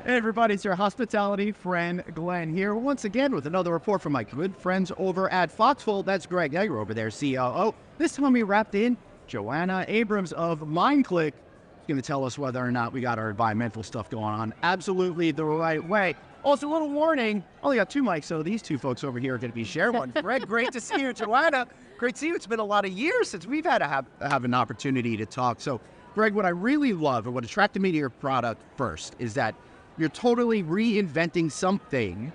Hey everybody, it's your hospitality friend Glenn here once again with another report from my good friends over at Foxfold. That's Greg Hegger over there, COO. This time we wrapped in JoAnna Abrams of MindClick. She's going to tell us whether or not we got our environmental stuff going on absolutely the right way. Also, a little warning, only got two mics, so these two folks over here are going to be sharing one. Greg, great to see you. JoAnna, great to see you. It's been a lot of years since we've had to have an opportunity to talk. So, Greg, what I really love and what attracted me to your product first is that you're totally reinventing something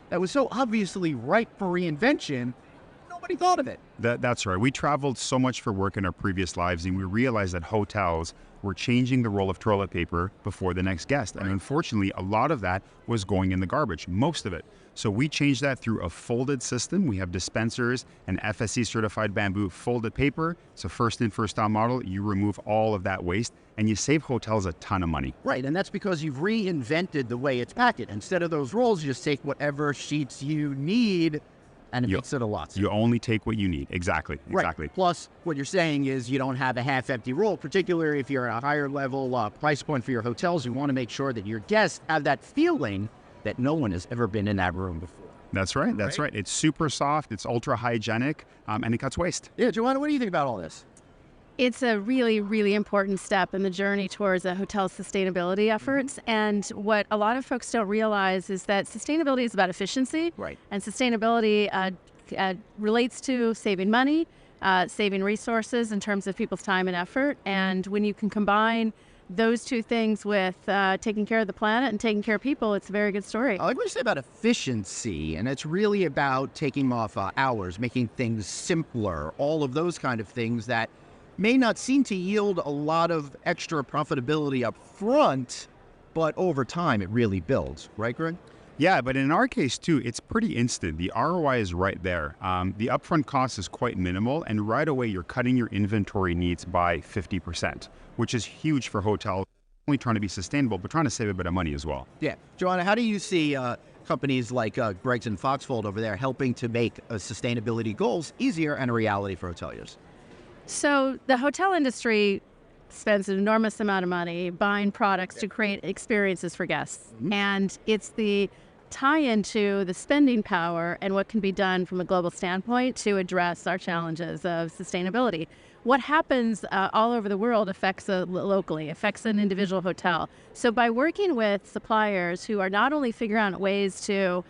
that was so obviously ripe for reinvention, nobody thought of it. That's right. We traveled so much for work in our previous lives, and we realized that hotels were changing the roll of toilet paper before the next guest. And unfortunately, a lot of that was going in the garbage, most of it. So we changed that through a folded system. We have dispensers and FSC certified bamboo folded paper. So first in, first out model, you remove all of that waste and you save hotels a ton of money. Right, and that's because you've reinvented the way it's packaged. Instead of those rolls, you just take whatever sheets you need and it makes it a lot simpler. You only take what you need. Exactly. Right. Plus, what you're saying is you don't have a half-empty roll, particularly if you're at a higher level price point for your hotels. You want to make sure that your guests have that feeling that no one has ever been in that room before. That's right. That's right. It's super soft. It's ultra hygienic, and it cuts waste. Yeah, JoAnna, what do you think about all this? It's a really, really important step in the journey towards a hotel sustainability efforts. And what a lot of folks don't realize is that sustainability is about efficiency. Right. And sustainability relates to saving money, saving resources in terms of people's time and effort. And when you can combine those two things with taking care of the planet and taking care of people, it's a very good story. I like what you say about efficiency, and it's really about taking off hours, making things simpler, all of those kind of things that may not seem to yield a lot of extra profitability up front, but over time it really builds. Right, Greg? Yeah, but in our case too, it's pretty instant. The ROI is right there. The upfront cost is quite minimal, and right away you're cutting your inventory needs by 50%, which is huge for hotels, only trying to be sustainable, but trying to save a bit of money as well. Yeah. JoAnna, how do you see companies like Greg's and Foxfold over there helping to make sustainability goals easier and a reality for hoteliers? So the hotel industry spends an enormous amount of money buying products to create experiences for guests. Mm-hmm. And it's the tie-in to the spending power and what can be done from a global standpoint to address our challenges of sustainability. What happens all over the world affects locally, affects an individual hotel. So by working with suppliers who are not only figuring out ways to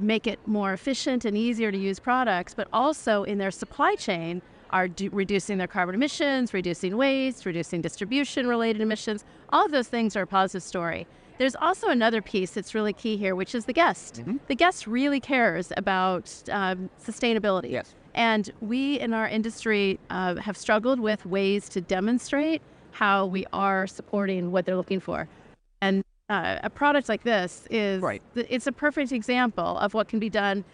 make it more efficient and easier to use products, but also in their supply chain are reducing their carbon emissions, reducing waste, reducing distribution-related emissions. All of those things are a positive story. There's also another piece that's really key here, which is the guest. Mm-hmm. The guest really cares about sustainability. Yes. And we in our industry have struggled with ways to demonstrate how we are supporting what they're looking for. And a product like this is it's a perfect example of what can be done.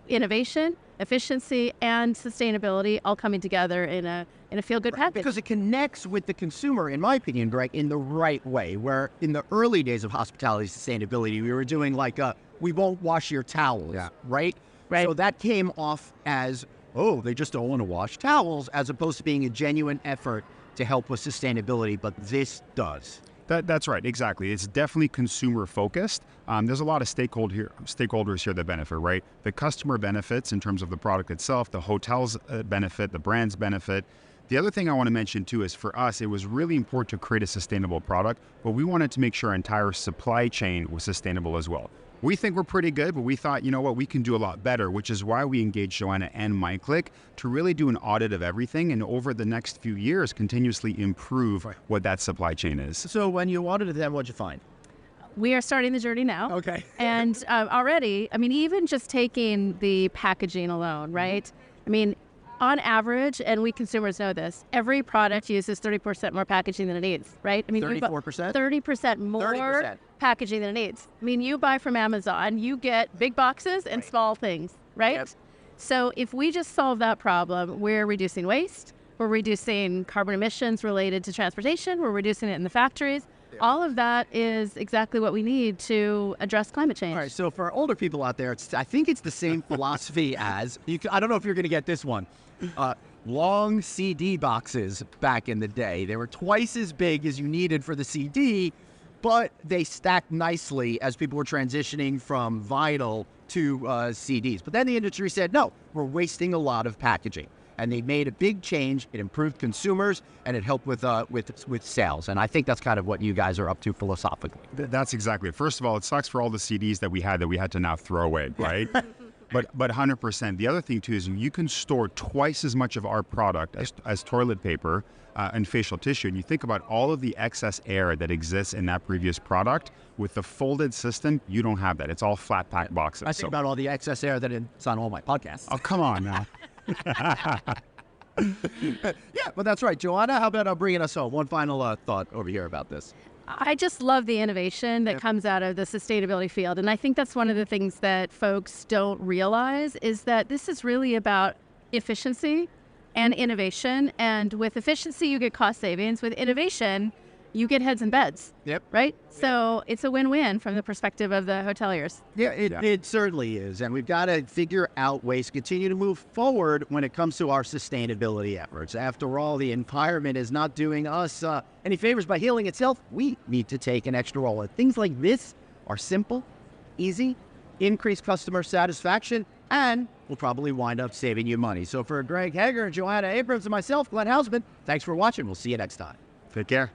Innovation, efficiency, and sustainability all coming together in a feel-good package. Because it connects with the consumer, in my opinion, Greg, in the right way. Where in the early days of hospitality sustainability, we were doing like we won't wash your towels, right? So that came off as, oh, they just don't want to wash towels, as opposed to being a genuine effort to help with sustainability. But this does. That's right, exactly. It's definitely consumer focused. There's a lot of stakeholders here that benefit, right? The customer benefits in terms of the product itself, the hotels benefit, the brands benefit. The other thing I want to mention too is for us, it was really important to create a sustainable product, but we wanted to make sure our entire supply chain was sustainable as well. We think we're pretty good, but we thought, you know what, we can do a lot better, which is why we engaged JoAnna and MindClick to really do an audit of everything and over the next few years continuously improve what that supply chain is. So when you audited them, what'd you find? We are starting the journey now. Okay. And already, I mean, even just taking the packaging alone, right? I mean, on average, and we consumers know this, every product uses 30% more packaging than it needs, right? I mean, 34%? 30% more 30%. Packaging than it needs. I mean, you buy from Amazon, you get big boxes and small things, right? Yep. So if we just solve that problem, we're reducing waste, we're reducing carbon emissions related to transportation, we're reducing it in the factories. Yeah. All of that is exactly what we need to address climate change. All right, so for older people out there, I think it's the same philosophy as, I don't know if you're going to get this one, long CD boxes back in the day. They were twice as big as you needed for the CD, but they stacked nicely as people were transitioning from vinyl to CDs. But then the industry said, no, we're wasting a lot of packaging. And they made a big change. It improved consumers, and it helped with sales. And I think that's kind of what you guys are up to philosophically. That's exactly it. First of all, it sucks for all the CDs that we had to now throw away, right? But 100%. The other thing, too, is you can store twice as much of our product as toilet paper and facial tissue. And you think about all of the excess air that exists in that previous product. With the folded system, you don't have that. It's all flat pack boxes. I think about all the excess air that is on all my podcasts. Oh, come on now. Yeah, but that's right. JoAnna, how about bringing us home? One final thought over here about this. I just love the innovation that comes out of the sustainability field. And I think that's one of the things that folks don't realize is that this is really about efficiency and innovation. And with efficiency, you get cost savings. With innovation, you get heads and beds. Yep. Right? So it's a win-win from the perspective of the hoteliers. Yeah, it certainly is. And we've got to figure out ways to continue to move forward when it comes to our sustainability efforts. After all, the environment is not doing us any favors by healing itself. We need to take an extra role. And things like this are simple, easy, increase customer satisfaction, and will probably wind up saving you money. So for Greg Hegger and JoAnna Abrams and myself, Glenn Hausman, thanks for watching. We'll see you next time. Take care.